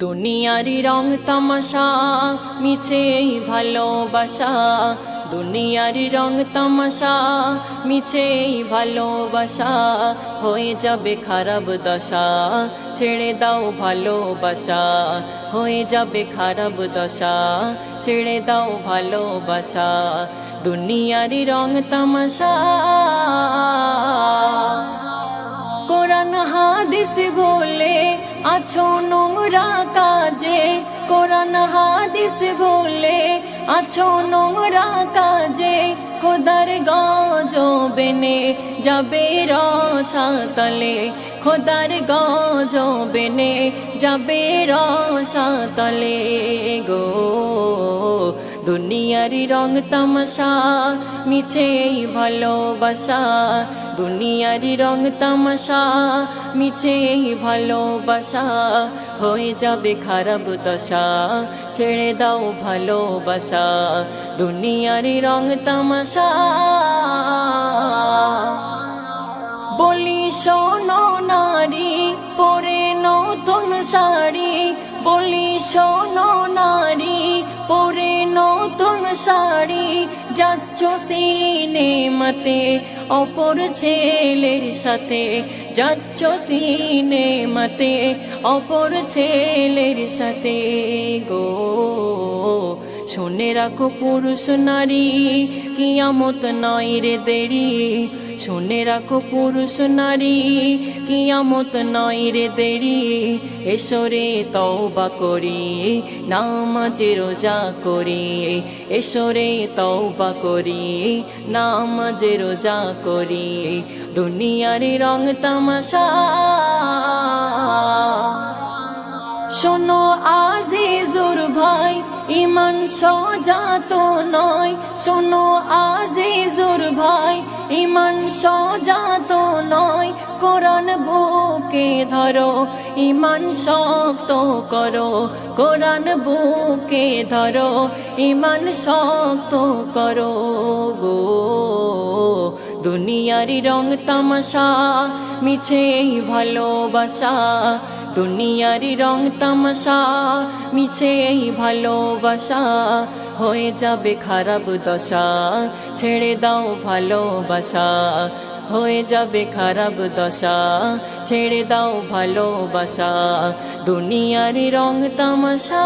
দুনিয়ারি রং তামাশা মিছে ভালোবাসা, দুনিয়ারি রং তামাশা মিছে ভালোবাসা, হয়ে যাবে খারাপ দশা ছেড়ে দাও ভালোবাসা, হয়ে যাবে খারাপ দশা ছেড়ে দাও ভালোবাসা। দুনিয়ারি রং তামাশা কোরআন হাদিস বলে আছো নোংরা কাজে, কোরআন হাদিস বলে আছো নোংরা কাজে, খোদার গজবেনে যাবে রসাতলে, খোদার গজবেনে যাবে রসাতলে গো। দুনিয়ারি রং তামাশা মিছে ভালোবাসা, দুনিয়ারি রং তামাশা মিছে ভালোবাসা, হয়ে যাবে খারাপ দশা ছেড়ে দাও ভালোবাসা। দুনিয়ারি রং তামাশা বলি শোনো নারী পরে নতুন শাড়ি, বলি শোনো নারী পরে নতুন শাড়ি, যাচ্ছ সিনেমাতে অপর ছেলের সাথে, যাচ্ছ সিনেমাতে অপর ছেলের সাথে গো। শুনে রাখো পুরুষ নারী কিয়ামত নয় রে দেরি, শুনে রাখো পুরুষ নারী কিয়ামত নয় রে দেরি, এসো রে তওবা করি নামাজ রোজা করি, এসো রে তওবা করি নামাজ রোজা করি। দুনিয়ারি রং তামাশা শোনো আজিজুর ভাই ইমান সোজা তো নয়, শোনো আজিজুর ভাই ইমান সোজা তো নয়, কোরআন বুকে ধরো ইমান শক্ত করো, কোরআন বুকে ধরো ইমান শক্ত করো গো। দুনিয়ারি রং তামাশা মিছে ভালোবাসা, দুনিয়ারি রং তামাশা মিছে ভালোবাসা, হয়ে যাবে খারাপ দশা ছেড়ে দাও ভালোবাসা, হয়ে যাবে খারাপ দশা ছেড়ে দাও ভালোবাসা। দুনিয়ারি রং তামাশা।